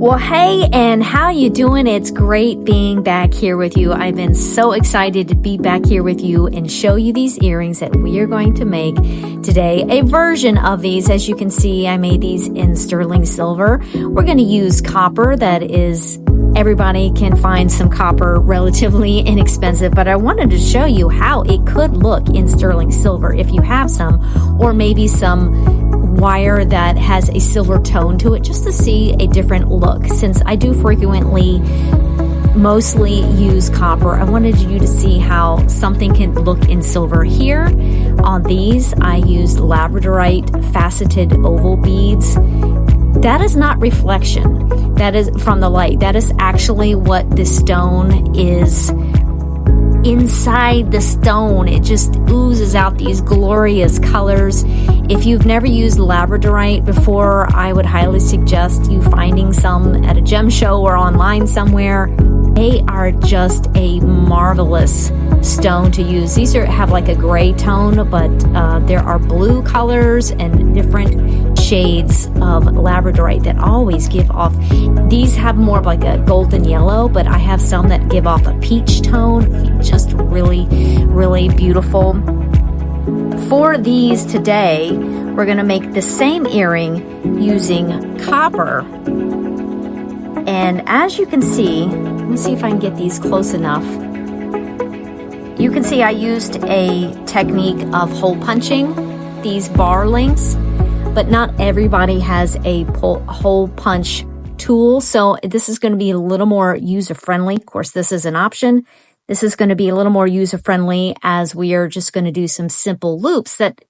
Well, hey, and how you doing? It's great being back here with you. I've been so excited to be back here with you and show you these earrings that we are going to make today. A version of these, as you can see, I made these in sterling silver. We're going to use copper. That is, everybody can find some copper relatively inexpensive, but I wanted to show you how it could look in sterling silver if you have some, or maybe some wire that has a silver tone to it, just to see a different look. Since I do frequently mostly use copper, I wanted you to see how something can look in silver. Here on these, I used labradorite faceted oval beads. That is not reflection. That is from the light. That is actually what the stone is. Inside the stone, it just oozes out these glorious colors. If you've never used labradorite before, I would highly suggest you finding some at a gem show or online somewhere. They are just a marvelous stone to use. These have like a gray tone, but there are blue colors and different shades of labradorite that always give off. These have more of like a golden yellow, but I have some that give off a peach tone. Just really, really beautiful. For these today, we're going to make the same earring using copper. And as you can see, let me see if I can get these close enough. You can see I used a technique of hole punching these bar links, but not everybody has a hole punch tool. So this is going to be a little more user-friendly. Of course, this is an option. This is going to be a little more user-friendly as we are just going to do some simple loops that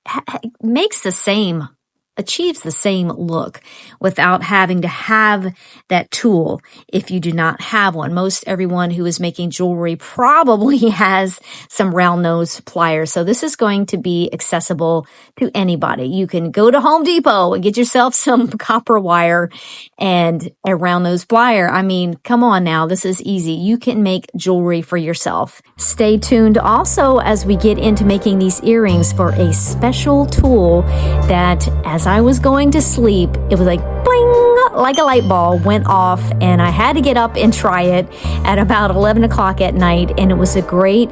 achieves the same look without having to have that tool if you do not have one. Most everyone who is making jewelry probably has some round nose pliers. So this is going to be accessible to anybody. You can go to Home Depot and get yourself some copper wire and a round nose plier. I mean, come on now, this is easy. You can make jewelry for yourself. Stay tuned also as we get into making these earrings for a special tool that, as I was going to sleep, it was like bling, like a light bulb went off, and I had to get up and try it at about 11 o'clock at night. And it was a great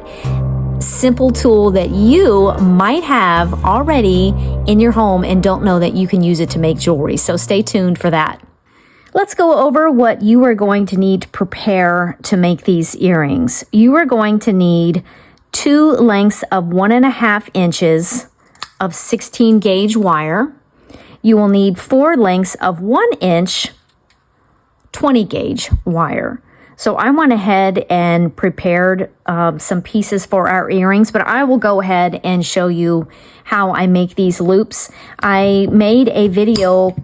simple tool that you might have already in your home and don't know that you can use it to make jewelry. So stay tuned for that. Let's go over what you are going to need to prepare to make these earrings. You are going to need 2 lengths of 1.5 inches of 16 gauge wire. You will need 4 lengths of 1 inch 20 gauge wire. So I went ahead and prepared some pieces for our earrings, but I will go ahead and show you how I make these loops. I made a video,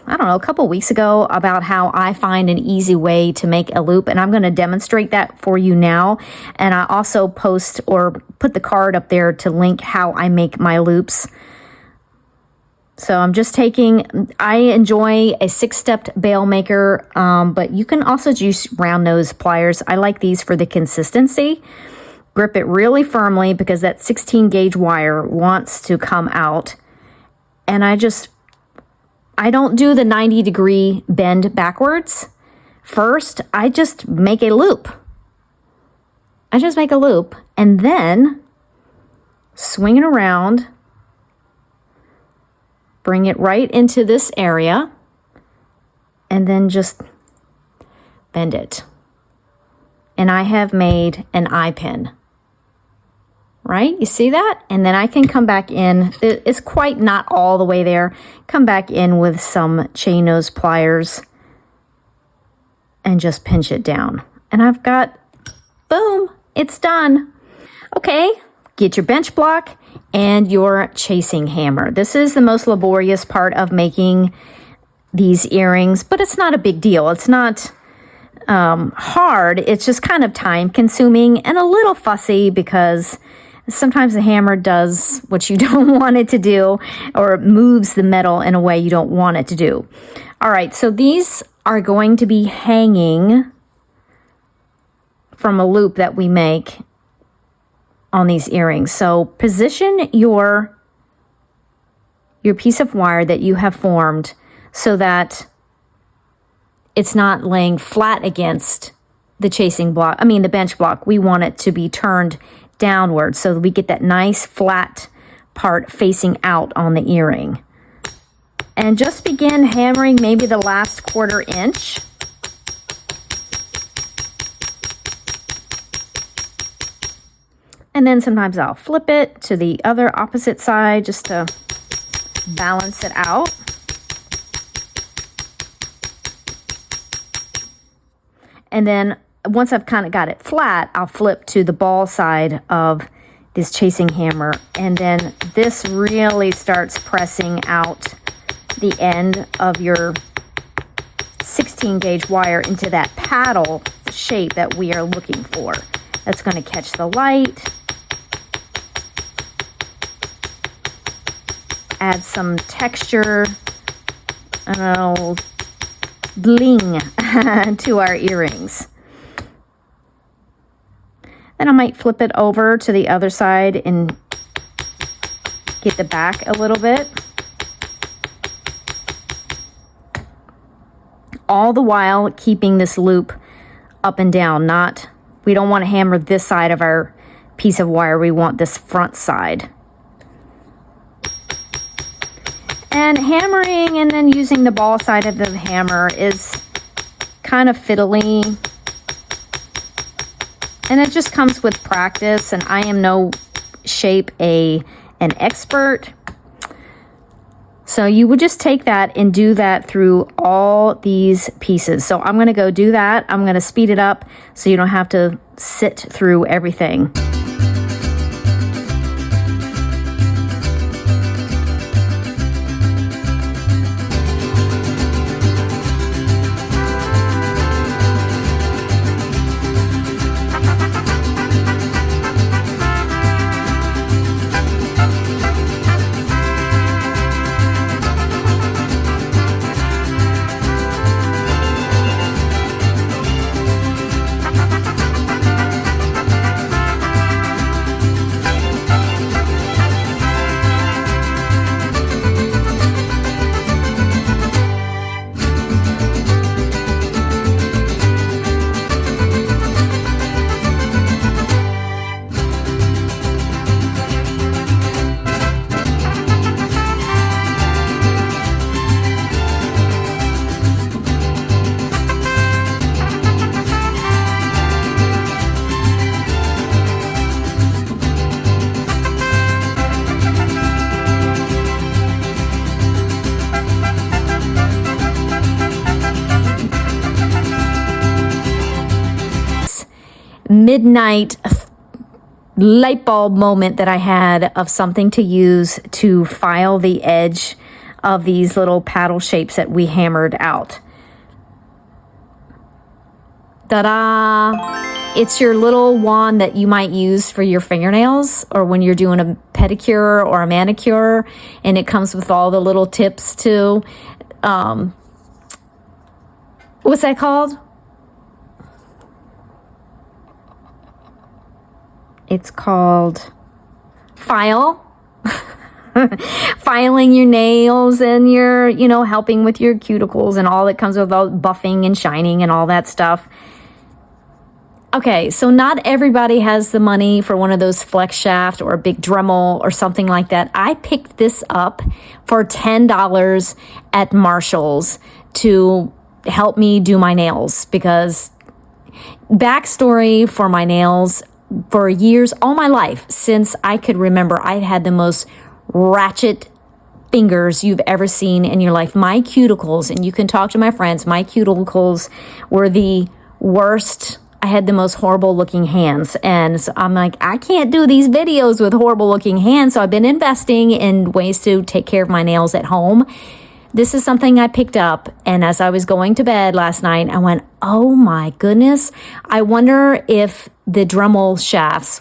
I don't know, a couple weeks ago about how I find an easy way to make a loop, and I'm going to demonstrate that for you now. And I also post or put the card up there to link how I make my loops. So I'm just I enjoy a 6-stepped bail maker, but you can also use round nose pliers. I like these for the consistency. Grip it really firmly because that 16 gauge wire wants to come out. And I don't do the 90-degree bend backwards. First, I just make a loop. And then swing it around. Bring it right into this area, and then just bend it. And I have made an eye pin, right? You see that? And then I can come back in. It's quite not all the way there. Come back in with some chain nose pliers and just pinch it down. And I've got, boom, it's done. Okay, get your bench block and your chasing hammer. This is the most laborious part of making these earrings, but it's not a big deal. It's not hard. It's just kind of time consuming and a little fussy because sometimes the hammer does what you don't want it to do, or it moves the metal in a way you don't want it to do. All right, so these are going to be hanging from a loop that we make on these earrings. So position your piece of wire that you have formed so that it's not laying flat against the chasing block, the bench block. We want it to be turned downward so that we get that nice flat part facing out on the earring. And just begin hammering maybe the last 1/4 inch. And then sometimes I'll flip it to the other opposite side just to balance it out. And then once I've kind of got it flat, I'll flip to the ball side of this chasing hammer. And then this really starts pressing out the end of your 16 gauge wire into that paddle shape that we are looking for. That's going to catch the light. Add some texture, I don't know, bling to our earrings. Then I might flip it over to the other side and get the back a little bit. All the while keeping this loop up and down. We don't want to hammer this side of our piece of wire. We want this front side. And hammering and then using the ball side of the hammer is kind of fiddly. And it just comes with practice, and I am no shape an expert. So you would just take that and do that through all these pieces. So I'm going to go do that. I'm going to speed it up so you don't have to sit through everything. Midnight light bulb moment that I had of something to use to file the edge of these little paddle shapes that we hammered out. Ta-da! It's your little wand that you might use for your fingernails or when you're doing a pedicure or a manicure, and it comes with all the little tips too. What's that called? It's called file. Filing your nails and your, helping with your cuticles and all that comes with all buffing and shining and all that stuff. Okay, so not everybody has the money for one of those flex shaft or a big Dremel or something like that. I picked this up for $10 at Marshall's to help me do my nails, because backstory for my nails, for years, all my life, since I could remember, I had the most ratchet fingers you've ever seen in your life. My cuticles, and you can talk to my friends, my cuticles were the worst. I had the most horrible looking hands. And so I'm like, I can't do these videos with horrible looking hands. So I've been investing in ways to take care of my nails at home. This is something I picked up, and as I was going to bed last night, I went, oh my goodness, I wonder if the Dremel shafts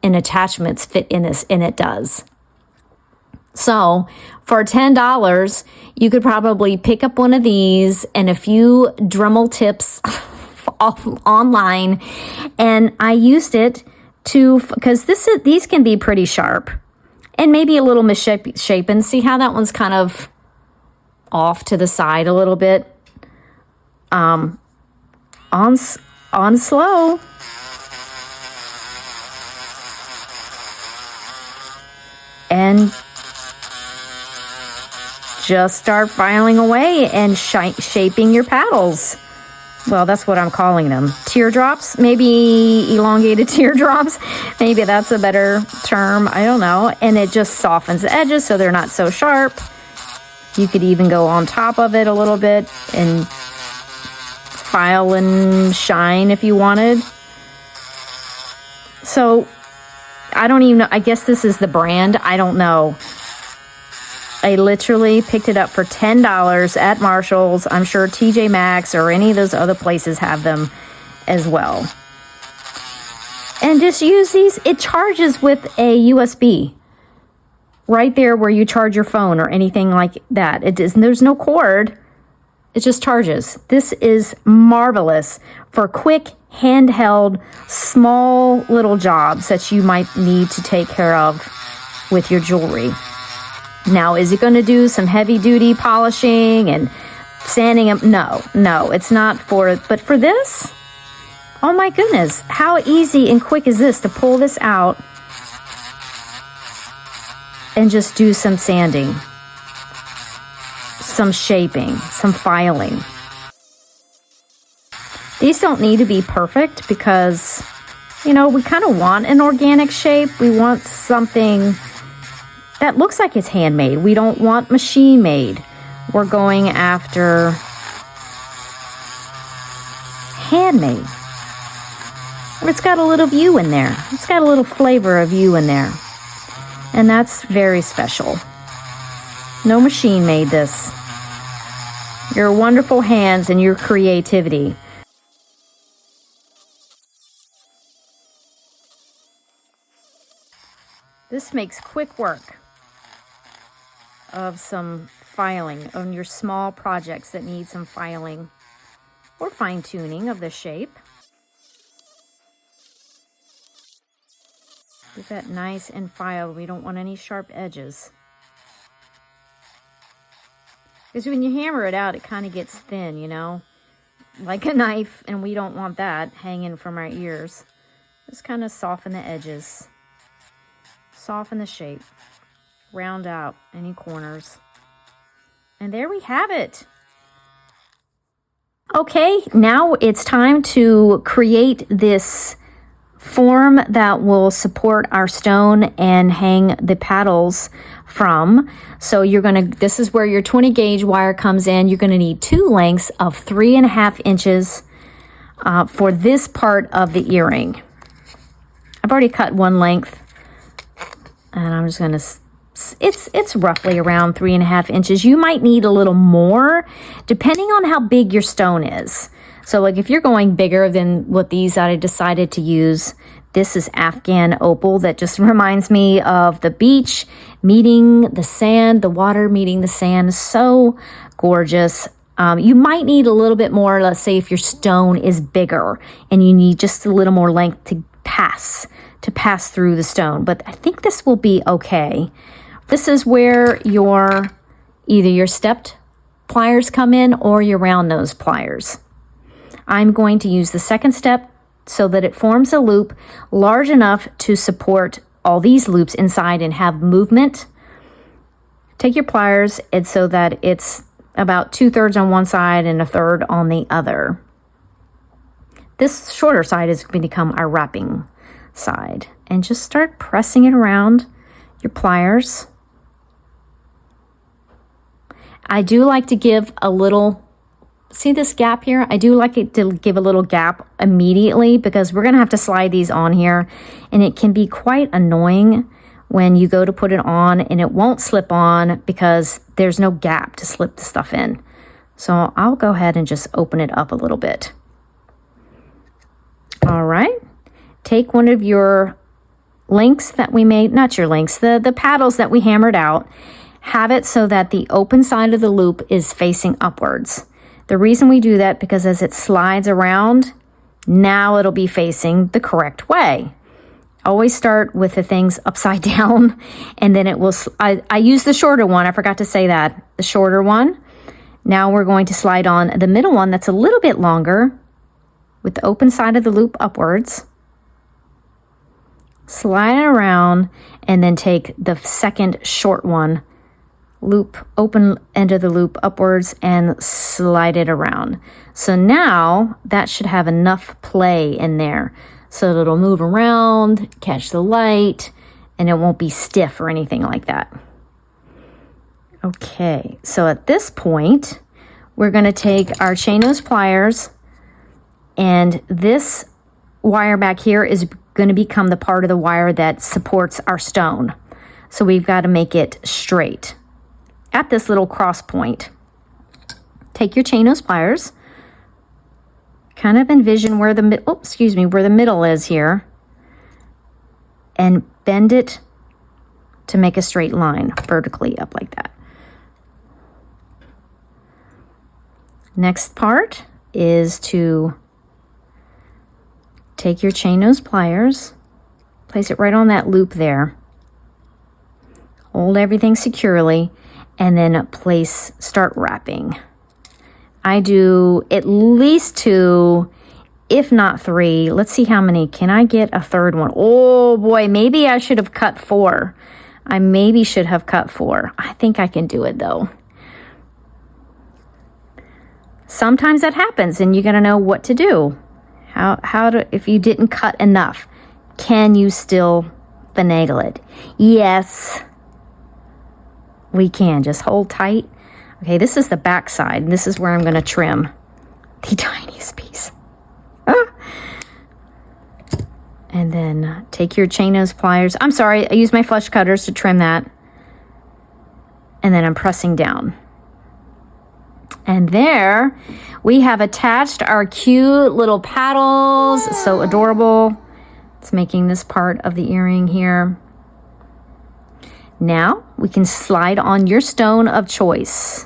and attachments fit in this, and it does. So for $10, you could probably pick up one of these and a few Dremel tips online, and I used it because these can be pretty sharp and maybe a little misshapen. See how that one's kind of off to the side a little bit. on slow. And just start filing away and shaping your paddles. Well, that's what I'm calling them. Teardrops, maybe elongated teardrops. Maybe that's a better term. I don't know. And it just softens the edges so they're not so sharp. You could even go on top of it a little bit and file and shine if you wanted. So I don't even know. I guess this is the brand. I don't know. I literally picked it up for $10 at Marshall's. I'm sure TJ Maxx or any of those other places have them as well. And just use these. It charges with a USB right there where you charge your phone or anything like that. There's no cord. It just charges. This is marvelous for quick, handheld, small little jobs that you might need to take care of with your jewelry. Now, is it going to do some heavy-duty polishing and sanding them? No, it's not for it. But for this, oh my goodness, how easy and quick is this to pull this out and just do some sanding, some shaping, some filing. These don't need to be perfect because, we kind of want an organic shape. We want something that looks like it's handmade. We don't want machine made. We're going after handmade. It's got a little you in there. It's got a little flavor of you in there. And that's very special. No machine made this. Your wonderful hands and your creativity. This makes quick work of some filing on your small projects that need some filing or fine-tuning of the shape. Get that nice and filed. We don't want any sharp edges. Because when you hammer it out, it kind of gets thin, like a knife, and we don't want that hanging from our ears. Just kind of soften the edges. Soften the shape. Round out any corners. And there we have it. Okay, now it's time to create this form that will support our stone and hang the paddles from. So this is where your 20 gauge wire comes in. You're gonna need 2 lengths of 3.5 inches for this part of the earring. I've already cut 1 length. And I'm just gonna, it's roughly around 3.5 inches. You might need a little more depending on how big your stone is. So like if you're going bigger than what these that I decided to use, this is Afghan opal that just reminds me of the beach meeting the sand, the water meeting the sand. So gorgeous. You might need a little bit more, let's say if your stone is bigger and you need just a little more length to pass through the stone. But I think this will be okay. This is where either your stepped pliers come in or your round nose pliers. I'm going to use the second step so that it forms a loop large enough to support all these loops inside and have movement. Take your pliers and so that it's about 2/3 on one side and 1/3 on the other. This shorter side is going to become our wrapping side. And just start pressing it around your pliers. I do like to give a little, see this gap here? I do like it to give a little gap immediately because we're gonna have to slide these on here and it can be quite annoying when you go to put it on and it won't slip on because there's no gap to slip the stuff in. So I'll go ahead and just open it up a little bit. All right. Take one of your links that we made, not your links, the paddles that we hammered out, have it so that the open side of the loop is facing upwards. The reason we do that because as it slides around, now it'll be facing the correct way. Always start with the things upside down and then it will, I use the shorter one, I forgot to say that, the shorter one. Now we're going to slide on the middle one that's a little bit longer with the open side of the loop upwards. Slide it around and then take the second short one, loop, open end of the loop upwards and slide it around. So now that should have enough play in there so that it'll move around, catch the light, and it won't be stiff or anything like that. Okay, so at this point, we're going to take our chain nose pliers, and this wire back here is going to become the part of the wire that supports our stone. So we've got to make it straight. At this little cross point, take your chain nose pliers, kind of envision where the middle is here, and bend it to make a straight line vertically up like that. Next part is to take your chain nose pliers, place it right on that loop there, hold everything securely, and then start wrapping. I do at least 2, if not 3. Let's see how many. Can I get a third one? Oh boy, maybe I should have cut 4. I maybe should have cut 4. I think I can do it though. Sometimes that happens and you gotta know what to do. If you didn't cut enough, can you still finagle it? Yes, we can. Just hold tight. Okay, this is the back side, and this is where I'm gonna trim the tiniest piece. And then take your chain nose pliers. I'm sorry, I use my flush cutters to trim that. And then I'm pressing down. And there we have attached our cute little paddles. So adorable. It's making this part of the earring here. Now we can slide on your stone of choice.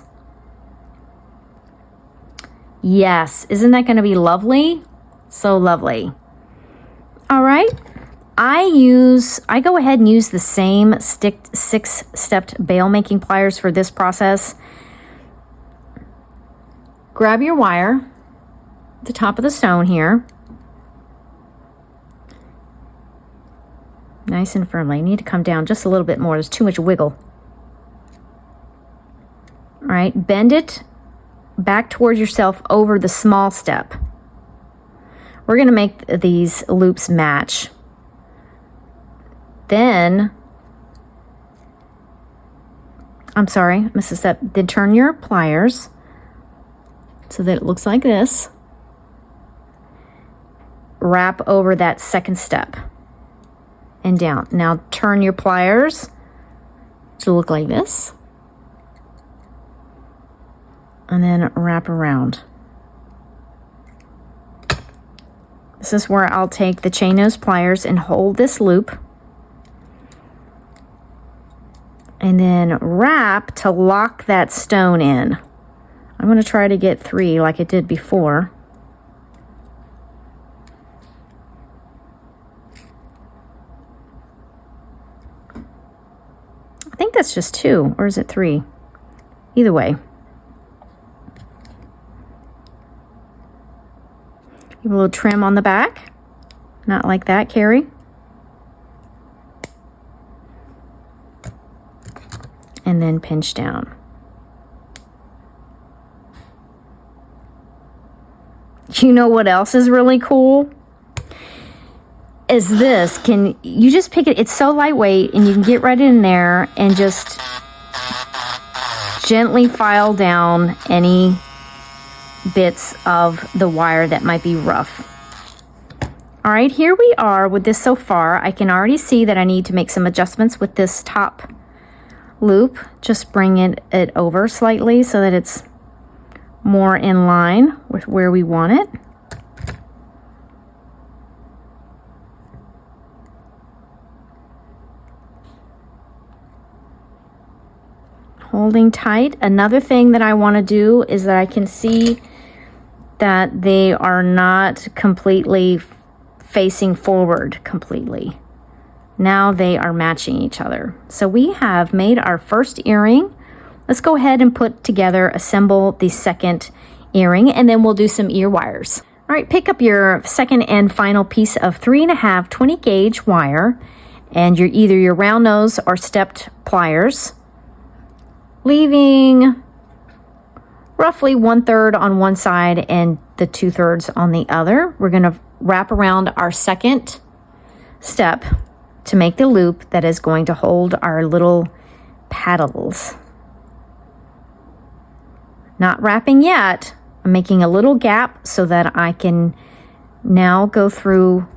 Yes, isn't that going to be lovely? So lovely. All right. I go ahead and use the same 6-stepped bail making pliers for this process. Grab your wire at the top of the stone here. Nice and firmly. You need to come down just a little bit more. There's too much wiggle. All right, bend it back towards yourself over the small step. We're going to make these loops match. Then, then turn your pliers so that it looks like this. Wrap over that second step and down. Now turn your pliers to look like this. And then wrap around. This is where I'll take the chain nose pliers and hold this loop. And then wrap to lock that stone in. I'm going to try to get 3 like I did before. I think that's just 2, or is it 3? Either way. Give a little trim on the back. Not like that, Carrie. And then pinch down. You know what else is really cool? Is this. You just pick it. It's so lightweight, and you can get right in there and just gently file down any bits of the wire that might be rough. All right, here we are with this so far. I can already see that I need to make some adjustments with this top loop. Just bring it over slightly so that it's more in line with where we want it. Holding tight. Another thing that I want to do is that I can see that they are not completely facing forward completely. Now they are matching each other. So we have made our first earring let's go ahead and assemble the second earring, and then we'll do some ear wires. All right, pick up your second and final piece of 3.5 20 gauge wire, and either your round nose or stepped pliers, leaving roughly 1/3 on one side and the 2/3 on the other. We're going to wrap around our second step to make the loop that is going to hold our little paddles. Not wrapping yet. I'm making a little gap so that I can now go through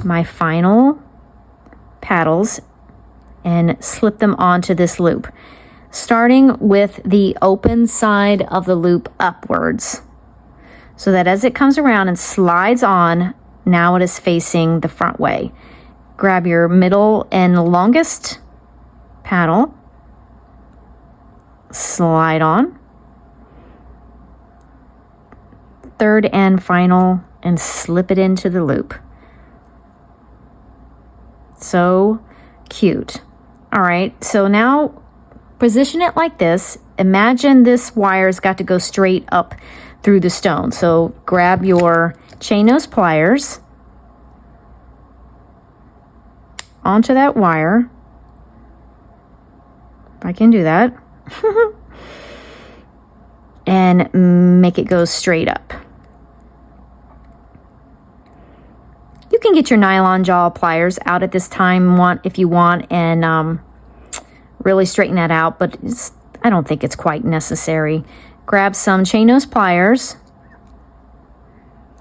my final paddles and slip them onto this loop, starting with the open side of the loop upwards, so that as it comes around and slides on, now it is facing the front way. Grab your middle and longest paddle, slide on, third and final, and slip it into the loop. So cute. All right, so now position it like this. Imagine this wire's got to go straight up through the stone. So grab your chain nose pliers onto that wire. If I can do that. And make it go straight up. You can get your nylon jaw pliers out at this time if you want, and really straighten that out, but I don't think it's quite necessary. Grab some chain nose pliers,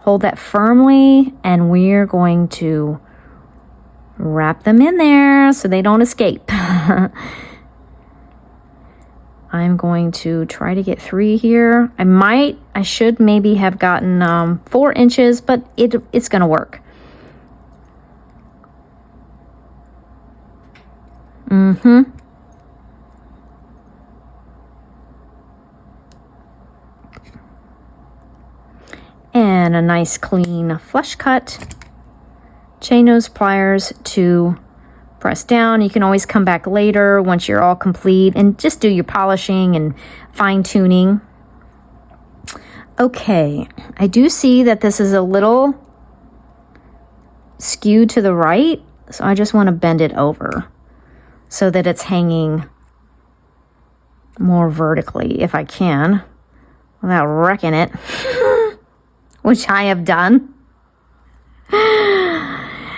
hold that firmly, and we're going to wrap them in there so they don't escape. I'm going to try to get 3 here. I should maybe have gotten 4 inches, but it's gonna work. And a nice clean flush cut. Chain nose pliers to press down. You can always come back later once you're all complete and just do your polishing and fine tuning. Okay, I do see that this is a little skewed to the right, so I just want to bend it over so that it's hanging more vertically if I can without wrecking it, which I have done.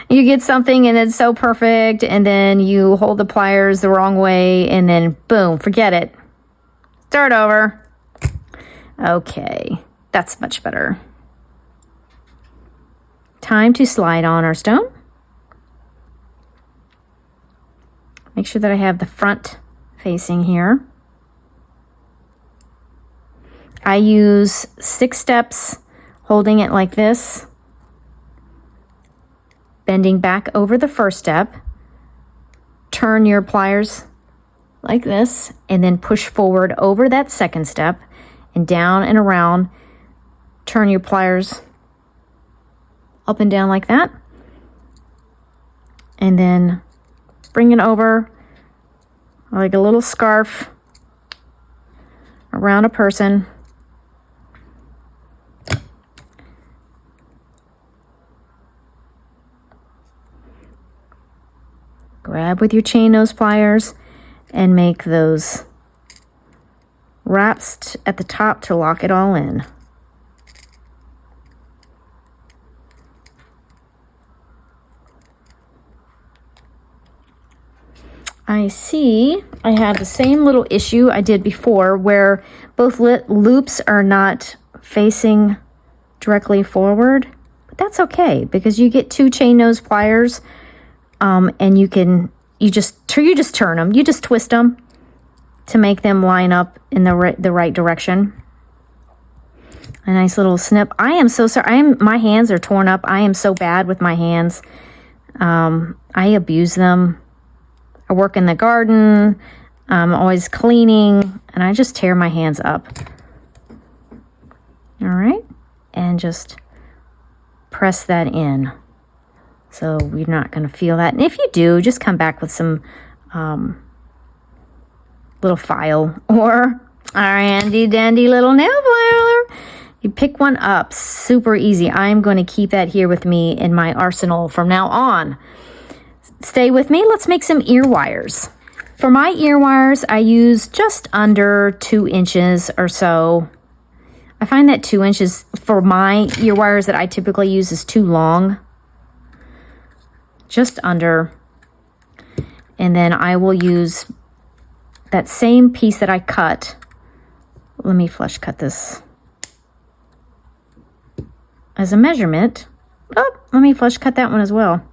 You get something and it's so perfect, and then you hold the pliers the wrong way, and then boom, forget it. Start over. Okay, that's much better. Time to slide on our stone. Make sure that I have the front facing here. I use 6 steps, holding it like this, bending back over the first step, turn your pliers like this, and then push forward over that second step and down and around. Turn your pliers up and down like that, and then bring it over like a little scarf around a person. Grab with your chain nose pliers and make those wraps at the top to lock it all in. I see I have the same little issue I did before where both loops are not facing directly forward, but that's okay because you get 2 chain nose pliers, and you just turn them, you just twist them to make them line up in the right direction. A nice little snip. I am so sorry. My hands are torn up. I am so bad with my hands. I abuse them. I work in the garden. I'm always cleaning, and I just tear my hands up. All right, and just press that in. So we're not going to feel that. And if you do, just come back with some little file or our handy dandy little nail filer. You pick one up, super easy. I'm going to keep that here with me in my arsenal from now on. Stay with me. Let's make some ear wires. For my ear wires, I use just under 2 inches or so. I find that 2 inches for my ear wires that I typically use is too long. Just under. And then I will use that same piece that I cut. Let me flush cut this as a measurement. Oh, let me flush cut that one as well.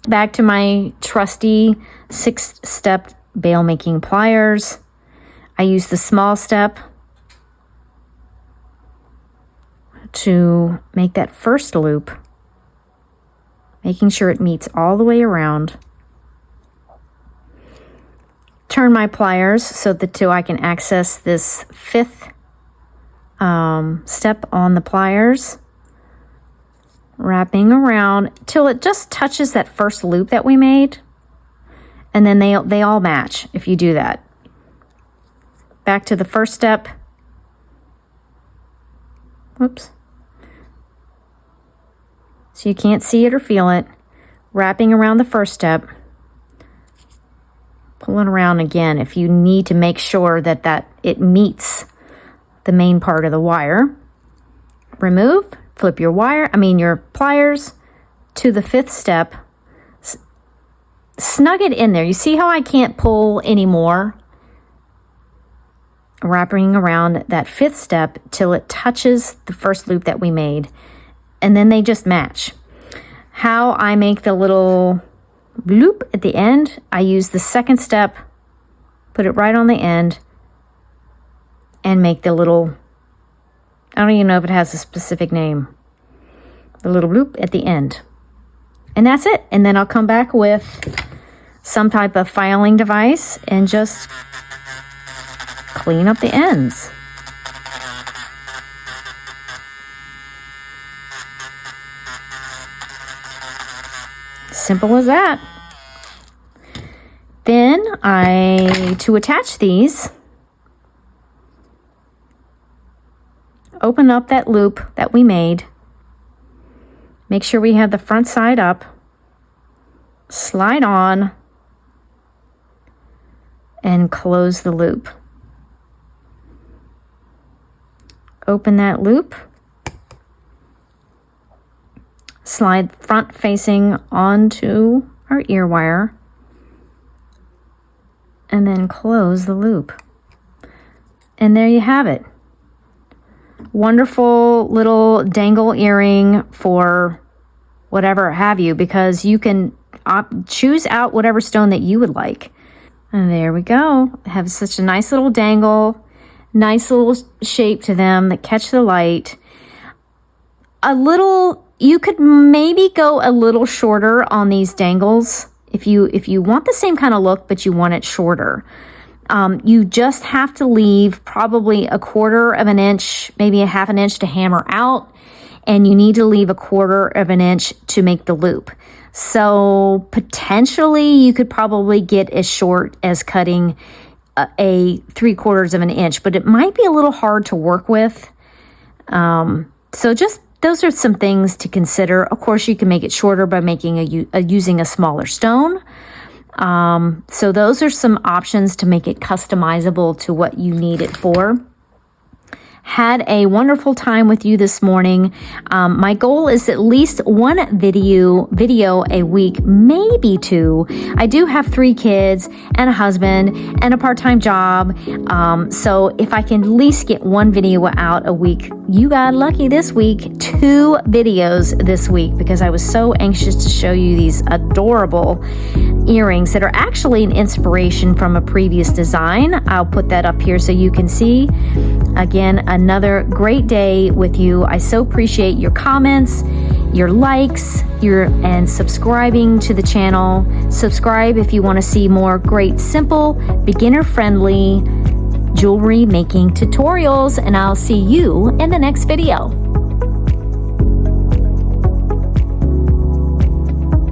Back to my trusty 6-step bail making pliers. I use the small step to make that first loop, making sure it meets all the way around. Turn my pliers so that I can access this 5th step on the pliers, wrapping around till it just touches that first loop that we made, and then they all match if you do that. Back to the first step. Whoops. So you can't see it or feel it. Wrapping around the first step. Pulling around again if you need to make sure that it meets the main part of the wire. Remove, flip your your pliers to the 5th step. Snug it in there. You see how I can't pull anymore? Wrapping around that 5th step till it touches the first loop that we made. And then they just match. How I make the little loop at the end, I use the 2nd step, put it right on the end, and make the little, I don't even know if it has a specific name, the little loop at the end. And that's it. And then I'll come back with some type of filing device and just clean up the ends. Simple as that. Then to attach these, open up that loop that we made. Make sure we have the front side up. Slide on and close the loop. Open that loop. Slide front facing onto our ear wire and then close the loop. And there you have it. Wonderful little dangle earring for whatever have you, because you can choose out whatever stone that you would like. And there we go. Have such a nice little dangle, nice little shape to them that catch the light. You could maybe go a little shorter on these dangles if you want the same kind of look, but you want it shorter. You just have to leave probably 1/4 of an inch, maybe 1/2 inch to hammer out, and you need to leave 1/4 of an inch to make the loop. So potentially you could probably get as short as cutting a 3/4 of an inch, but it might be a little hard to work with. So just those are some things to consider. Of course, you can make it shorter by using a smaller stone. So those are some options to make it customizable to what you need it for. Had a wonderful time with you this morning. My goal is at least one video a week, maybe 2. I do have 3 kids and a husband and a part-time job. So if I can at least get 1 video out a week, you got lucky this week. 2 videos this week, because I was so anxious to show you these adorable earrings that are actually an inspiration from a previous design. I'll put that up here so you can see. Again, another great day with you. I so appreciate your comments, your likes, and subscribing to the channel. Subscribe if you want to see more great, simple, beginner-friendly jewelry making tutorials, and I'll see you in the next video.